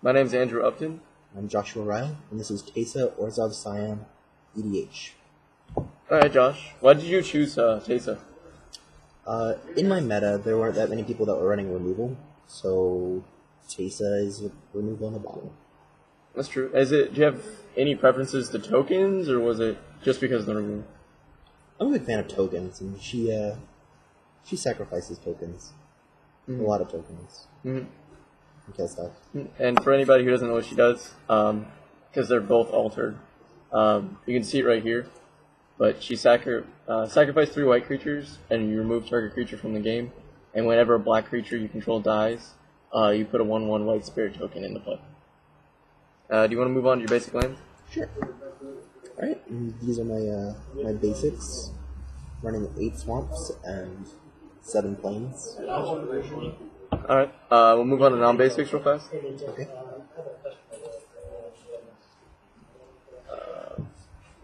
My name's Andrew Upton. I'm Joshua Ryle, and this is Teysa Orzhov Cyan EDH. Alright, Josh. Why did you choose Teysa? In my meta, there weren't that many people that were running removal, so Teysa is removal on the bottom. That's true. Do you have any preferences to tokens, or was it just because of the removal? I'm a big fan of tokens, and she sacrifices tokens. A lot of tokens. And kill stuff. And for anybody who doesn't know what she does, because they're both altered, you can see it right here. But she sacrifices 3 white creatures, and you remove target creature from the game. And whenever a black creature you control dies, you put a 1/1 white spirit token into play. Do you want to move on to your basic lands? Sure. Alright, these are my basics. Running 8 swamps and 7 plains. Alright, we'll move on to non-basics real fast. Okay.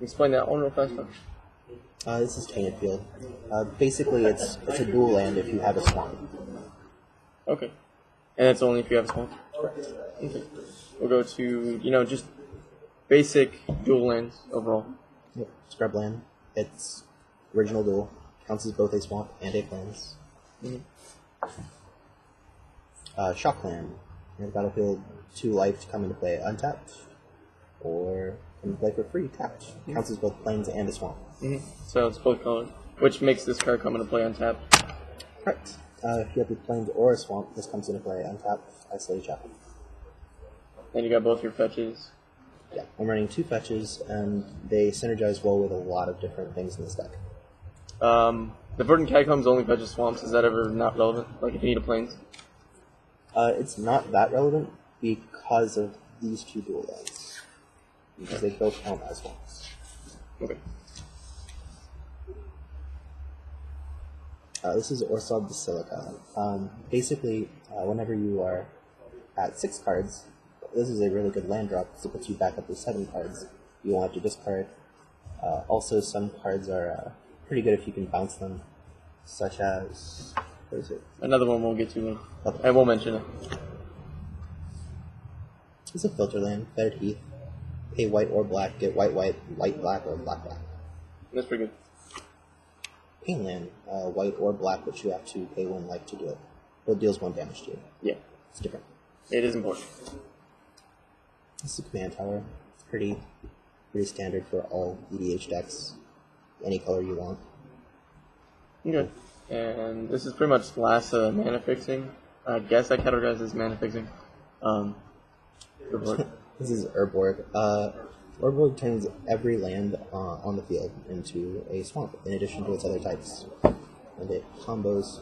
Explain that one real fast. This is Tainted Field. Basically, it's a dual land if you have a swamp. Okay. And it's only if you have a swamp? Correct. Okay. We'll go to, just basic dual lands overall. Yep. Scrub land. It's original dual. Counts as both a swamp and a plains. Shock land. You've got to build 2 life to come into play untapped, or come into play for free tapped. Counts as both plains and a swamp. So it's both colors, which makes this card come into play untapped. Correct. If you have the plains or a swamp, this comes into play untapped, isolated chapel. And you got both your fetches. Yeah, I'm running 2 fetches, and they synergize well with a lot of different things in this deck. The Verdant Catacombs only fetches swamps. Is that ever not relevant? Like if you need a plains? It's not that relevant because of these 2 dual lands. Because they both count as swamps. Okay. This is Orzhov Basilica. Basically, whenever you are at 6 cards, this is a really good land drop because it puts you back up to 7 cards. You won't have to discard. Also, some cards are pretty good if you can bounce them, such as... what is it? Another one we'll get to. Okay. I won't mention it. It's a filter land, Fettered Heath. Pay white or black, get white, white, white, black, or black, black. That's pretty good. Pain land, white or black, but you have to pay 1 life to do it. It deals 1 damage to you. Yeah. It's different. It is important. This is a command tower. It's pretty standard for all EDH decks. Any color you want. Okay. And this is pretty much last mana fixing. I guess I categorize as mana fixing. This is Urborg. Urborg turns every land on the field into a swamp, in addition to its other types. And it combos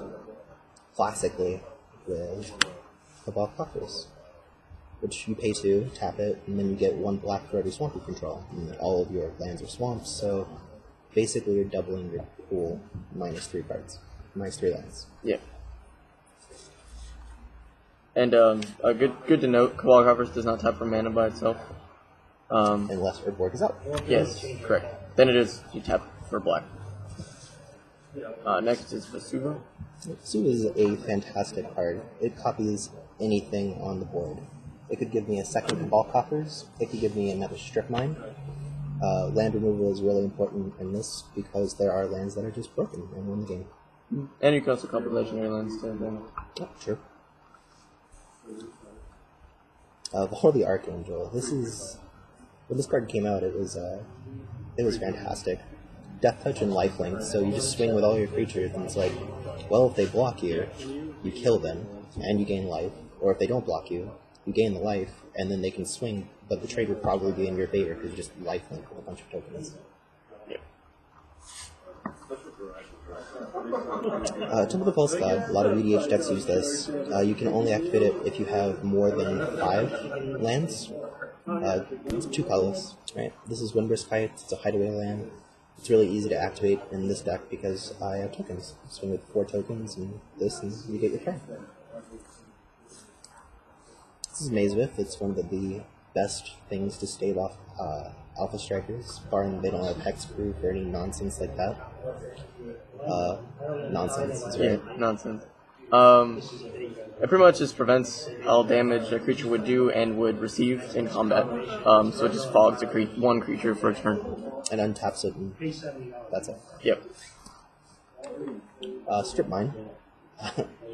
classically with Cabal Clockers, which you pay 2, tap it, and then you get 1 black for every swamp you control. And all of your lands are swamps, so basically you're doubling your pool minus 3 cards. Minus 3 lands. Yeah. And good to note, Cabal Clockers does not tap for mana by itself. Unless Urborg is out. Yes, correct. Then it is, you tap for black. Next is Vesuva. Vesuva is a fantastic card. It copies anything on the board. It could give me a second Cabal Coffers. It could give me another Strip Mine. Land removal is really important in this because there are lands that are just broken and win the game. And you can also copy legendary lands too. Then. Oh, true. The Holy Archangel. This is... when this card came out, it was fantastic. Death Touch and Lifelink, so you just swing with all your creatures, and it's like, well, if they block you, you kill them, and you gain life. Or if they don't block you, you gain the life, and then they can swing, but the trade would probably be in your favor because you just lifelink with a bunch of tokens. Temple of the False God, a lot of EDH decks use this. You can only activate it if you have more than 5 lands. It's 2 colors, right? This is Windbrisk Heights, it's a hideaway land. It's really easy to activate in this deck because I have tokens. Swing with 4 tokens and this, and you get your turn. This is Maze Whiff. It's one of the best things to stave off Alpha Strikers, barring they don't have hexproof or any nonsense like that. Nonsense, is right. Yeah, nonsense. It pretty much just prevents all damage a creature would do and would receive in combat. So it just fogs one creature for a turn. And untaps it, and that's it. Yep. Strip Mine.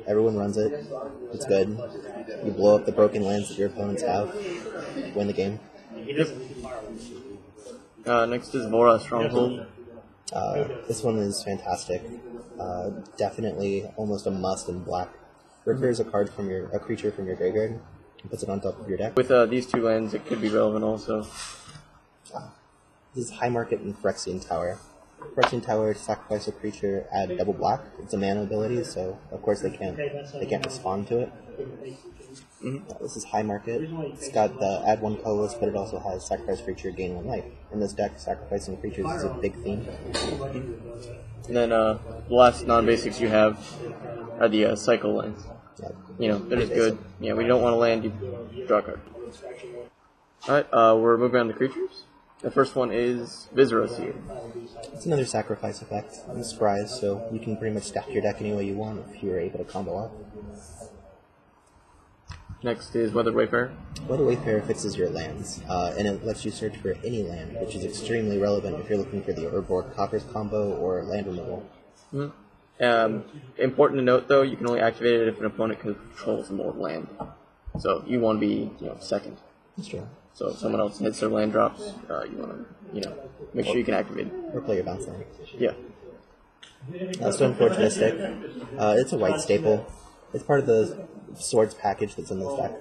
Everyone runs it. It's good. You blow up the broken lands that your opponents have. Win the game. Next is Vora Stronghold. This one is fantastic. Definitely almost a must in black. Recurs a creature from your graveyard and puts it on top of your deck. With these two lands, it could be relevant also. This is High Market and Phyrexian Tower. Phyrexian Tower, sacrifice a creature, add double black. It's a mana ability, so of course they can't respond to it. This is High Market. It's got the add one colorless, but it also has sacrifice creature, gain one life. In this deck, sacrificing creatures is a big theme. And then the last non-basics you have are the cycle lands. You know, they're just good. Yeah, when you don't want to land, you draw a card. Alright, we're moving on to creatures. The first one is Viscera. It's another sacrifice effect. It's surprise, so you can pretty much stack your deck any way you want if you're able to combo up. Next is Weathered Wayfarer. Weathered Wayfarer fixes your lands, and it lets you search for any land, which is extremely relevant if you're looking for the Urborg Coppers combo or land removal. Important to note, though, you can only activate it if an opponent controls more land. So you want to be, second. That's true. So if someone else hits their land drops, you want to, make sure you can activate it. Or play your bounce land. Yeah. Stoneforge Mystic. It's a white staple. It's part of the swords package that's in this deck.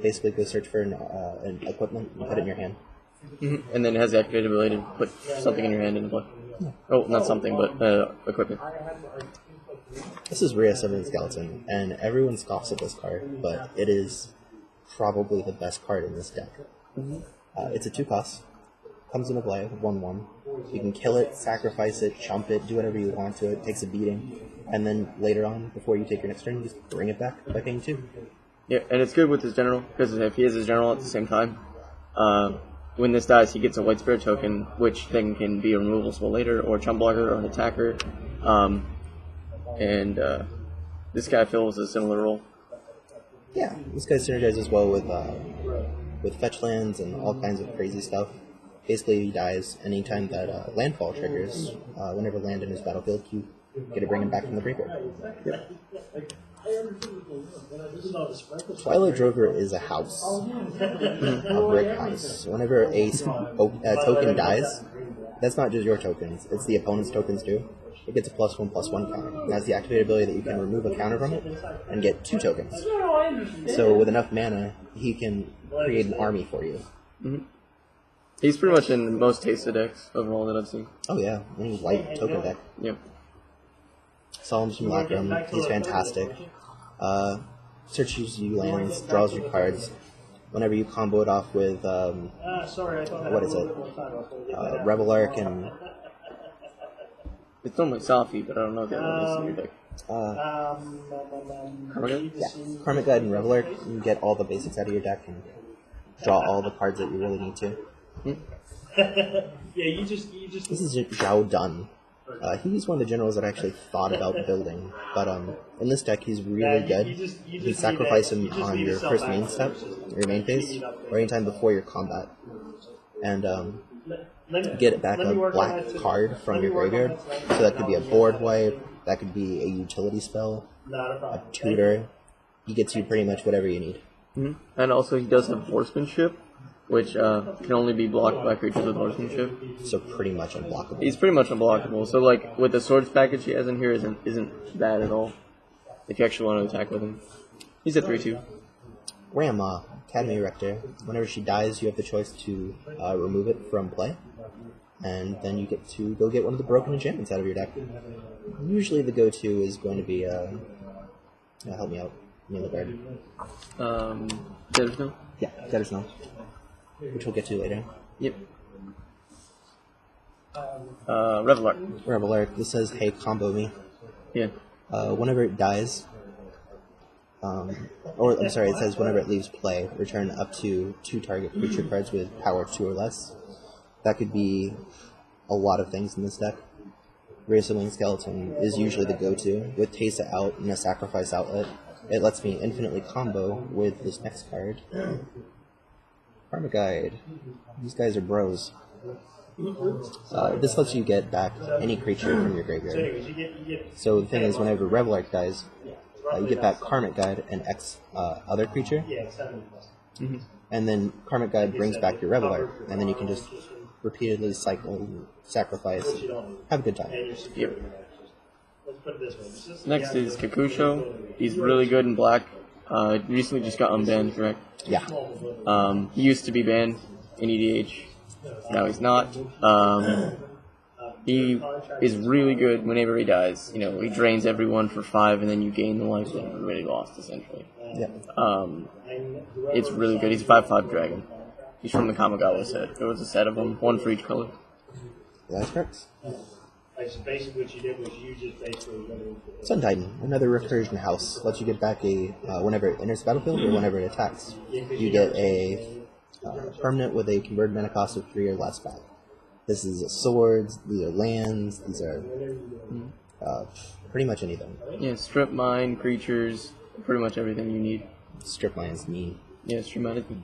Basically, go search for an equipment and put it in your hand. And then it has the activated ability to put something in your hand and play. Oh, not something, but equipment. This is Rhea Summoning Skeleton, and everyone scoffs at this card, but it is probably the best card in this deck. It's a 2-cost. Comes into play, 1/1. You can kill it, sacrifice it, chump it, do whatever you want to it, takes a beating, and then later on, before you take your next turn, you just bring it back by paying 2. Yeah, and it's good with his general, because if he has his general at the same time, when this dies, he gets a white spirit token, which then can be a removal spell later, or a chump blocker, or an attacker. This guy fills a similar role. Yeah, this guy synergizes well with fetch lands and all kinds of crazy stuff. Basically, he dies anytime that landfall triggers. Whenever land in his battlefield, you get to bring him back from the graveyard. Yep. Twilight Drover is a house, a brick house. Whenever a token dies, that's not just your tokens; it's the opponent's tokens too. It gets a +1/+1 counter. It has the activated ability that you can remove a counter from it and get 2 tokens. So with enough mana, he can create an army for you. He's pretty much in most Teysa decks overall that I've seen. Oh yeah, any white token deck. Yep. Solemn Simulacrum, he's fantastic. Searches you lands, draws your cards. Whenever you combo it off with, what is it? Rebel Arc and... It's normally Safi, but I don't know if that one is in your deck. Yeah, Karmic Guide and Rebel Arc, you get all the basics out of your deck and draw all the cards that you really need to. This is Zhao Dun. He's one of the generals that I actually thought about building, but in this deck he's really good. You can sacrifice him on your first main step, your main phase, or anytime before your combat. And get back a black card from your graveyard. So that could be a board wipe, that could be a utility spell, a tutor. He gets you pretty much whatever you need. And also he does have horsemanship, which can only be blocked by creatures with horsemanship. So pretty much unblockable. He's pretty much unblockable. So like with the swords package he has in here isn't bad at all. If you actually want to attack with him. He's a 3/2. Grandma, Academy Rector. Whenever she dies, you have the choice to remove it from play. And then you get to go get one of the broken enchantments out of your deck. Usually the go-to is going to be, help me out, name the card. Dead Snow? Yeah, Dead Snow. Which we'll get to later. Yep. Rebel Arc. Rebel Arc. This says, hey, combo me. Yeah. Whenever it dies, it says whenever it leaves play, return up to 2 target creature cards with power 2 or less. That could be a lot of things in this deck. Race of Winged Skeleton is usually the go-to. With Teysa out and a sacrifice outlet, it lets me infinitely combo with this next card. Karma Guide. These guys are bros. This lets you get back any creature from your graveyard. So the thing is, whenever Revel Arc dies, you get back Karmic Guide and X other creature. And then Karmic Guide brings back your Revel Arc, and then you can just repeatedly cycle, sacrifice, have a good time. Yep. Next is Kakusho. He's really good in black. Recently just got unbanned, correct? Yeah. He used to be banned in EDH. Now he's not. He is really good whenever he dies. You know, he drains everyone for 5, and then you gain the life that you already lost, essentially. Yeah. It's really good. He's a 5/5 dragon. He's from the Kamigawa set. There was a set of them, 1 for each color. That's correct. Basically what you did was you just basically... Sun Titan, another recursion house. Lets you get back a, whenever it enters the battlefield or whenever it attacks. You get a permanent with a converted mana cost of 3 or less back. This is swords, these are lands, these are pretty much anything. Yeah, strip mine, creatures, pretty much everything you need. Strip mine is neat. Yeah, strip mine.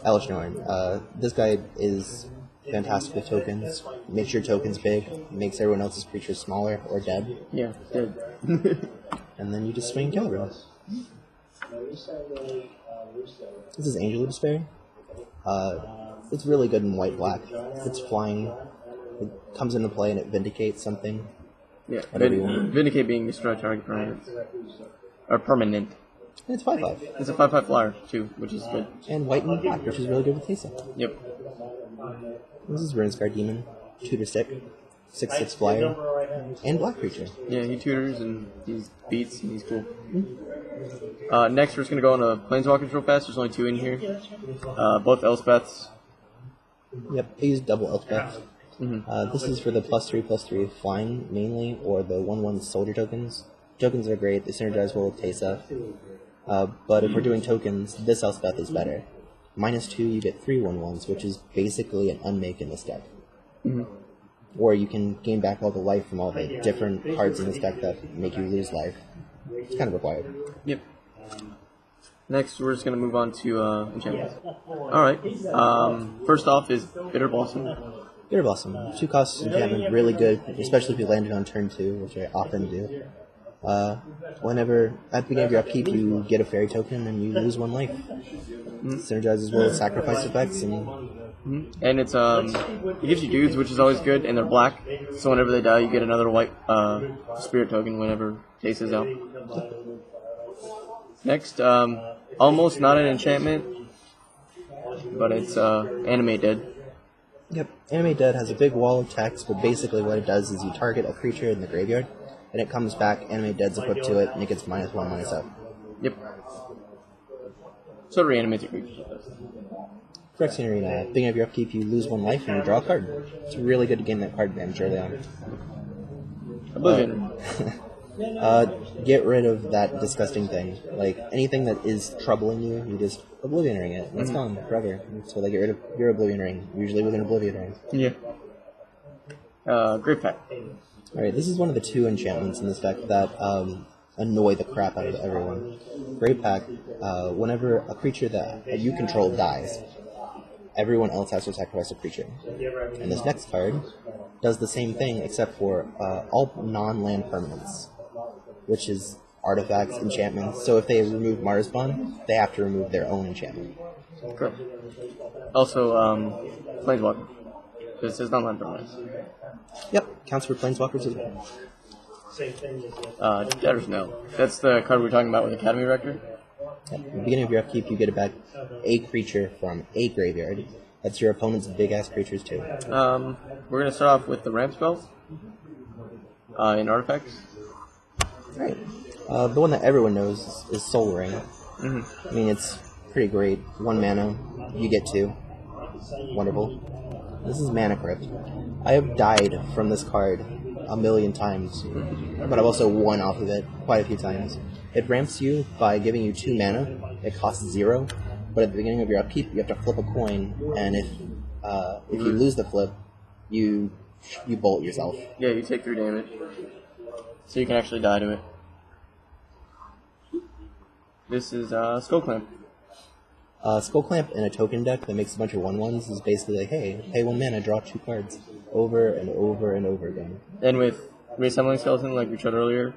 Elish Norn. This guy is fantastic with tokens. Makes your tokens big, makes everyone else's creatures smaller or dead. Yeah, dead. And then you just swing and kill everyone. This is Angel of Despair. It's really good in white-black. It's flying. It comes into play and it vindicates something. Yeah, Whatever you want. Vindicate being destroy target permanent. Or permanent. And it's 5/5. It's a 5/5 flyer, too, which is good. And white and black, which is really good with Teysa. Yep. This is Runescar Demon. Tutor Stick. 6/6 flyer. And black creature. Yeah, he tutors and he beats and he's cool. Next, we're just going to go on a planeswalkers real fast. There's only 2 in here. Both Elspeths. Yep, I use double Elspeth. This is for the +3/+3 flying mainly, or the 1/1 soldier tokens. Tokens are great, they synergize well with Teysa. But if we're doing tokens, this Elspeth is better. -2, you get 3 1/1s, which is basically an unmake in this deck. Or you can gain back all the life from all the different cards in this deck that make you lose life. It's kind of required. Yep. Next, we're just going to move on to enchantments. Alright. First off is Bitter Blossom. Bitter Blossom, 2 costs enchantment, really good, especially if you landed on turn 2, which I often do. Whenever, at the beginning of your upkeep, you get a fairy token and you lose 1 life. Synergizes well with sacrifice effects, and it's it gives you dudes, which is always good, and they're black, so whenever they die, you get another white spirit token whenever Teysa's out. Next, almost not an enchantment, but it's Animate Dead. Yep, Animate Dead has a big wall of text, but basically what it does is you target a creature in the graveyard, and it comes back, Animate Dead's equipped to it, and it gets -1/-up. Yep. So it reanimates your creatures with this. Phyrexian Arena, beginning of your upkeep, you lose 1 life and you draw a card. It's really good to gain that card damage early on. Oblivion. Get rid of that disgusting thing. Like, anything that is troubling you, you just Oblivion Ring it, and it's gone forever. So they get rid of your Oblivion Ring, usually with an Oblivion Ring. Yeah. Great pack. Alright, this is one of the 2 enchantments in this deck that annoy the crap out of everyone. Great pack, whenever a creature that you control dies, everyone else has to sacrifice a creature. And this next card does the same thing except for all non-land permanents, which is artifacts, enchantments. So if they remove Mars Bond, they have to remove their own enchantment. Correct. Also, Planeswalker. This is non-land permanents. Yep, counts for Planeswalkers as well. Debtor's Knell. That's the card we were talking about with Academy Rector. At the beginning of your upkeep, you get back a creature from a graveyard. That's your opponent's big-ass creatures, too. We're going to start off with the ramp spells in artifacts. Right. The one that everyone knows is Soul Ring. I mean, it's pretty great. 1 mana, you get 2. Wonderful. This is Mana Crypt. I have died from this card a million times, but I've also won off of it quite a few times. It ramps you by giving you 2 mana. It costs 0, but at the beginning of your upkeep, you have to flip a coin, and if you lose the flip, you you bolt yourself. Yeah, you take 3 damage. So you can actually die to it. This is Skull Clamp. Skull Clamp in a token deck that makes a bunch of 1/1s is basically like, hey, pay 1 mana, draw 2 cards. Over and over and over again. And with Reassembling Skeleton, like we showed earlier,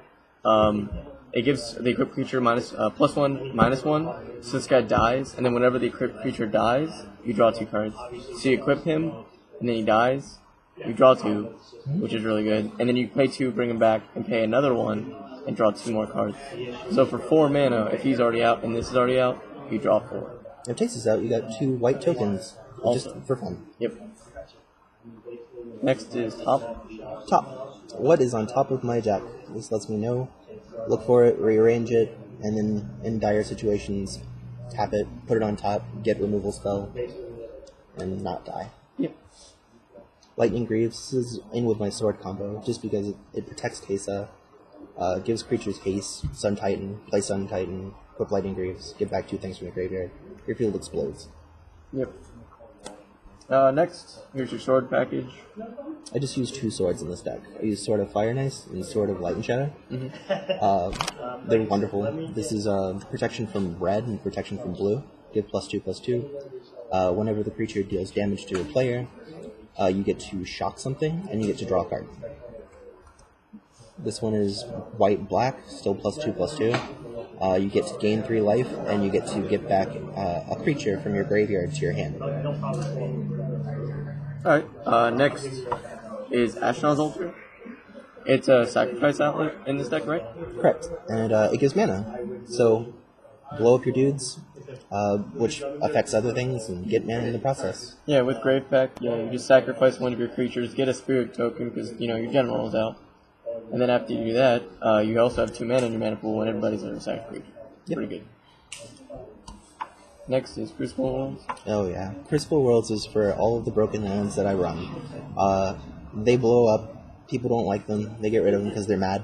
it gives the equipped creature +1, -1, so this guy dies, and then whenever the equipped creature dies, you draw 2 cards. So you equip him, and then he dies, you draw 2, which is really good, and then you pay 2, bring him back, and pay another 1, and draw 2 more cards. So for 4 mana, if he's already out and this is already out, you draw 4. If Teysa's out, you got 2 white tokens, just for fun. Yep. Next is Top. Top. What is on top of my deck? This lets me know. Look for it, rearrange it, and then in dire situations, tap it, put it on top, get removal spell, and not die. Yep. Lightning Greaves is in with my sword combo, just because it protects Teysa, gives creatures haste, Sun Titan, play Sun Titan, equip Lightning Greaves, get back 2 things from the graveyard. Your field explodes. Yep. Next, here's your sword package. I just use 2 swords in this deck. I use Sword of Fire and Ice and Sword of Light and Shadow. They're wonderful. This is protection from red and protection from blue. Give +2/+2. Whenever the creature deals damage to a player, you get to shock something and you get to draw a card. This one is white-black, still +2/+2. You get to gain 3 life, and you get to get back a creature from your graveyard to your hand. Alright, next is Ashnod's Altar. It's a sacrifice outlet in this deck, right? Correct. And it gives mana. So, blow up your dudes, which affects other things, and get mana in the process. Yeah, with Grave Pact, yeah, you just sacrifice one of your creatures, get a spirit token, because, you know, your general is out. And then after you do that, you also have 2 mana in your mana pool when everybody's in a sack creature. Yep. Pretty good. Next is Crucible Worlds. Oh yeah. Crucible Worlds is for all of the broken lands that I run. They blow up, people don't like them, they get rid of them because they're mad.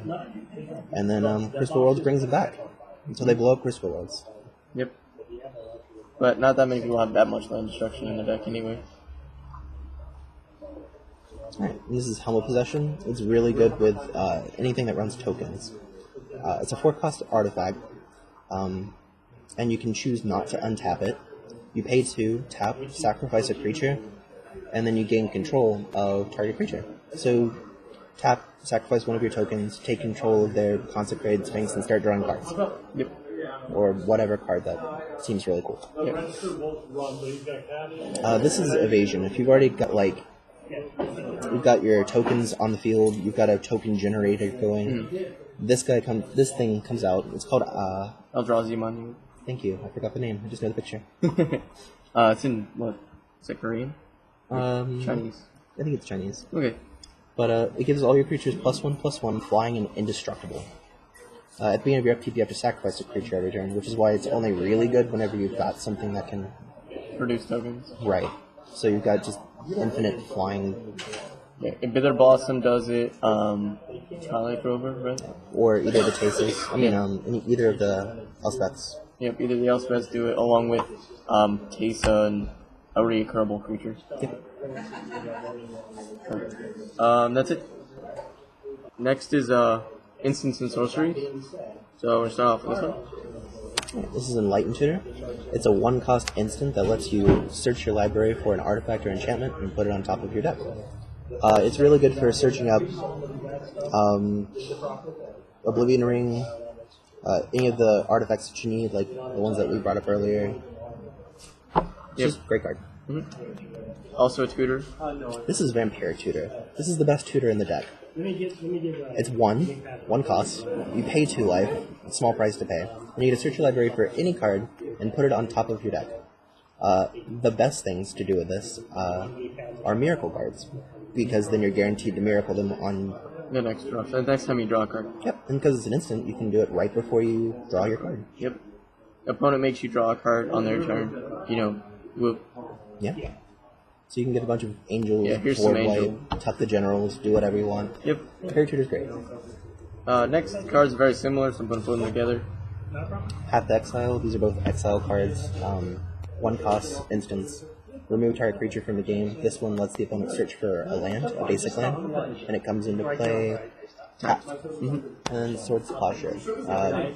And then Crucible Worlds brings them back. Until they blow up Crucible Worlds. Yep. But not that many people have that much land destruction in the deck anyway. Alright, this is Helm of Possession. It's really good with anything that runs tokens. It's a 4-cost artifact, and you can choose not to untap it. You pay 2, tap, sacrifice a creature, and then you gain control of target creature. So, tap, sacrifice one of your tokens, take control of their Consecrated Sphinx, and start drawing cards. Yep. Or whatever card that seems really cool. Yep. This is Evasion. If you've already got, like, you've got your tokens on the field, you've got a token generator going. This thing comes out. It's called Eldrazi Monument. Thank you. I forgot the name. I just know the picture. It's in what? Is it Korean? Chinese. I think it's Chinese. Okay. But it gives all your creatures +1/+1, flying and indestructible. At the beginning of your upkeep, you have to sacrifice a creature every turn, which is why it's only really good whenever you've got something that can Produce tokens. Right. So you've got just infinite flying. Yeah, Bither Blossom does it. Twilight Rover, right? Or either the Teysas. I mean, either of the Elspeths. Yep, either the Elspeths do it along with Teysa and a recurable creature. Yep. That's it. Next is Instants and Sorceries. So we're starting off with this one. This is Enlightened Tutor. It's a 1-cost instant that lets you search your library for an artifact or enchantment and put it on top of your deck. It's really good for searching up Oblivion Ring, any of the artifacts that you need, like the ones that we brought up earlier. Just great card. Also a tutor. This is Vampiric Tutor. This is the best tutor in the deck. It's 1 cost. You pay 2 life, small price to pay, and you get to search your library for any card and put it on top of your deck. The best things to do with this are miracle cards, because then you're guaranteed to miracle them on the next draw. So the next time you draw a card. Yep, and because it's an instant, you can do it right before you draw your card. Yep. Opponent makes you draw a card on their turn. You know, whoop. Yeah. So you can get a bunch of angels, here's board some angel. white, tuck the generals, do whatever you want. Yep. Vampiric Tutor's great. Next cards are very similar, so I'm going to put them together. Path to Exile. These are both exile cards. 1 cost instants. remove target creature from the game. This one lets the opponent search for a land, a basic land, and it comes into play tapped. And Swords to Plowshare.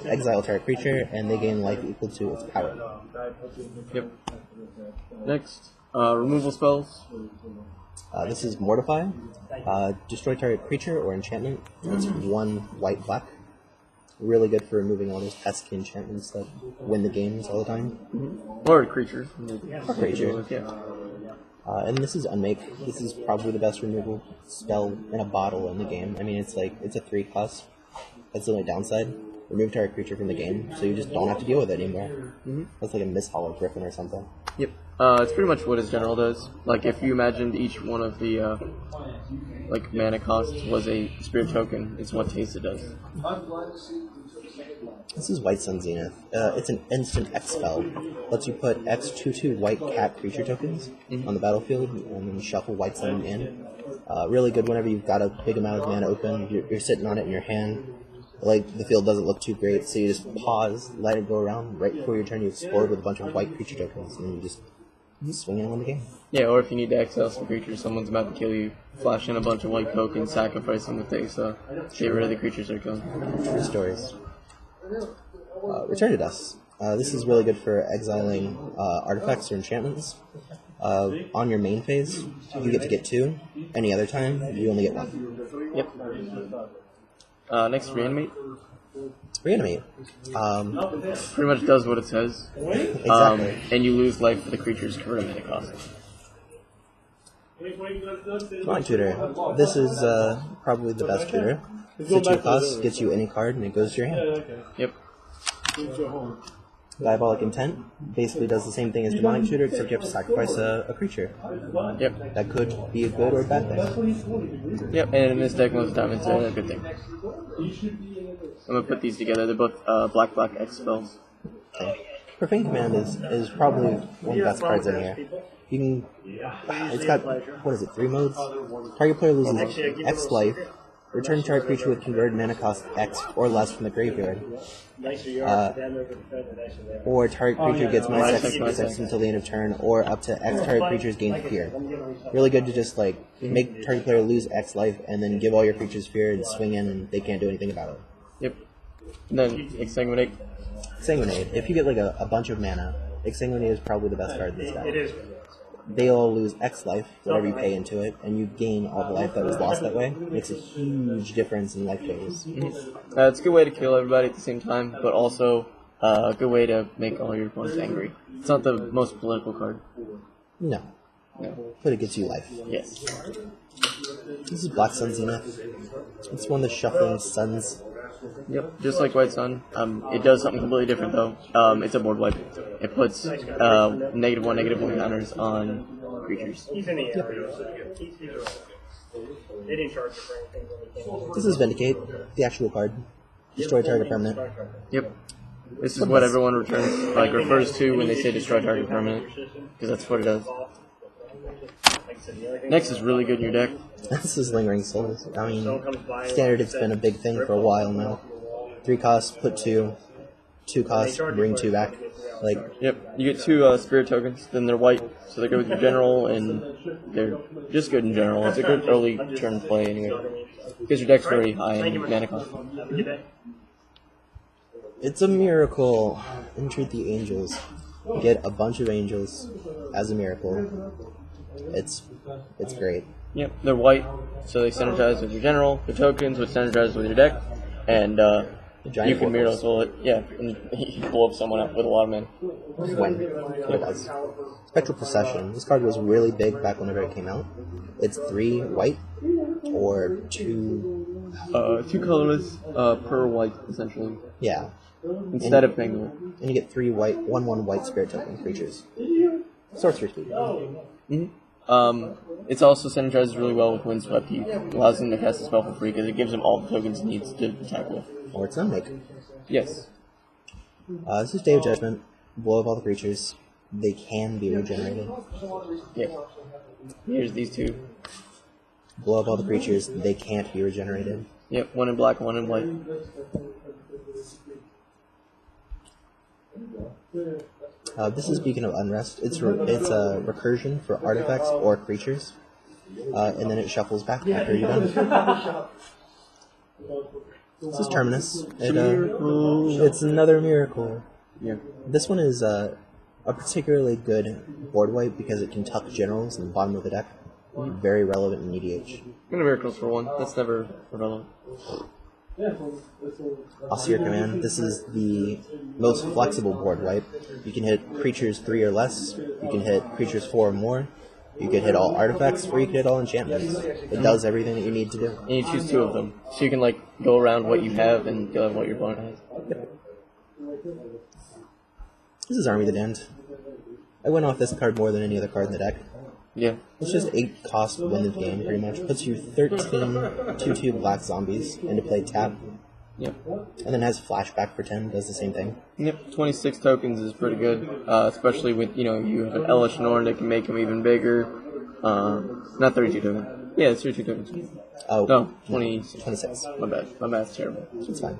Exile target creature, and they gain life equal to its power. Yep. Next, removal spells. This is Mortify. Destroy target creature or enchantment. It's 1 white-black. Really good for removing all those pesky enchantments that win the games all the time. Or creatures. Or creatures. Yeah. And this is Unmake. This is probably the best removal spell in a bottle in the game. I mean, it's a 3 cost. That's the only downside. Remove target creature from the game, so you just don't have to deal with it anymore. That's like a Miss Hollow Griffin or something. Yep. It's pretty much what his general does. Like, if you imagined each one of the like mana costs was a spirit token, it's what Teysa does. This is White Sun Zenith. It's an instant X spell. Lets you put X 2/2 white cat creature tokens on the battlefield and then shuffle White Sun in. Really good whenever you've got a big amount of mana open. You're sitting on it in your hand. Like, the field doesn't look too great, so you just pause, let it go around. Right before your turn, you explode with a bunch of white creature tokens, and then you just swing in and win the game. Yeah, or if you need to exile some creatures, someone's about to kill you, flash in a bunch of white tokens, sacrifice them with Teysa, get rid of the creatures that are killing. True stories. Return to Dust. This is really good for exiling artifacts or enchantments. On your main phase, you get 2. Any other time, you only get 1. Yep. Next, Reanimate. Reanimate. Pretty much does what it says. Exactly. And you lose life for the creature's current mana cost. Command Tutor. This is probably the best tutor. It's a 2 cost, gets you any card, and it goes to your hand. Yep. Diabolic Intent basically does the same thing as Demonic Tutor, except you have to sacrifice a creature. Yep. That could be a good or a bad thing. Yep, and in this deck most of the time it's a good thing. I'm gonna put these together. They're both black X spells. Okay. Profane Command is probably one of the best cards in here. You can. It's got, what is it, 3 modes? Target player loses X life. Return target creature with converted mana cost X or less from the graveyard. Or target creature gets -X until the end of turn, or up to X target creatures gain fear. Really good to just like make target player lose X life and then give all your creatures fear and swing in and they can't do anything about it. Yep. And then Exsanguinate. Exsanguinate. If you get like a bunch of mana, Exsanguinate is probably the best card in this deck. It is. They all lose X life, whatever you pay into it, and you gain all the life that was lost that way. It makes a huge difference in life totals. It's a good way to kill everybody at the same time, but also a good way to make all your opponents angry. It's not the most political card. No. But it gets you life. Yes. This is Black Sun Zenith. It's one of the shuffling suns. Yep, just like White Sun. It does something completely different though. It's a board wipe. It puts -1/-1 counters on creatures. He's in the area. They didn't charge you for anything. This is Vindicate, the actual card. Destroy target permanent. Yep. This is what everyone refers to when they say destroy target permanent, because that's what it does. Next is really good in your deck. This is Lingering Souls. I mean, standard, it's been a big thing for a while now. 3 costs, put 2. 2 costs, bring 2 back. Like, yep, you get 2 spirit tokens, then they're white, so they're good with your general, and they're just good in general. It's a good early turn play anyway, because your deck's very high in mana cost. It's a miracle. Entreat the angels. Get a bunch of angels as a miracle. It's great. Yep, they're white, so they synergize with your general. The tokens would synergize with your deck, and you can mirror soul it. Yeah, and you can blow up someone up with a lot of men. When it was. Spectral Procession. This card was really big back whenever it came out. It's 3 white or 2. 2 colorless per white, essentially. Yeah. Instead of penguin. And you get 3 white, 1/1 white spirit token creatures. Sorcerer speed. It's also synergizes really well with Windswept Heath. It allows them to cast a spell for free because it gives them all the tokens it needs to attack with. Or it's Unmake. Yes. This is Day of Judgment. Blow up all the creatures. They can be regenerated. Yeah. Here's these 2. Blow up all the creatures. They can't be regenerated. Yep, 1 in black, 1 in white. This is Beacon of Unrest. It's a recursion for artifacts or creatures, and then it shuffles back after you're done. This is Terminus. It's another miracle. Yeah. This one is a particularly good board wipe because it can tuck generals in the bottom of the deck. Very relevant in EDH. Gonna miracles for one. That's never relevant. Austere Command. This is the most flexible board wipe. You can hit creatures 3 or less. You can hit creatures 4 or more. You can hit all artifacts, or you can hit all enchantments. It does everything that you need to do. And you choose 2 of them, so you can like go around what you have and go on what your opponent has. Yep. This is Army of the Damned. I went off this card more than any other card in the deck. Yeah. It's just 8 cost win the game, pretty much. Puts you 13 2/2 black zombies into play tap. Yep. And then has flashback for 10, does the same thing. Yep. 26 tokens is pretty good, especially with, you have an Elish Norn that can make them even bigger. Not 32 tokens. Yeah, it's 32 tokens. Oh. No, 26. 26. My bad. My math's terrible. It's fine.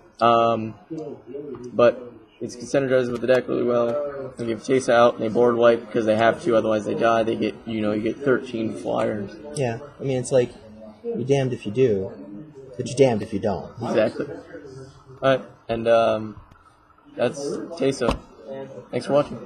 But it's synergizes with the deck really well. And you have Teysa out, and they board wipe because they have to, otherwise they die. They get, you get 13 flyers. Yeah, I mean, it's like, you're damned if you do, but you're damned if you don't. Exactly. Alright, and that's Teysa. Thanks for watching.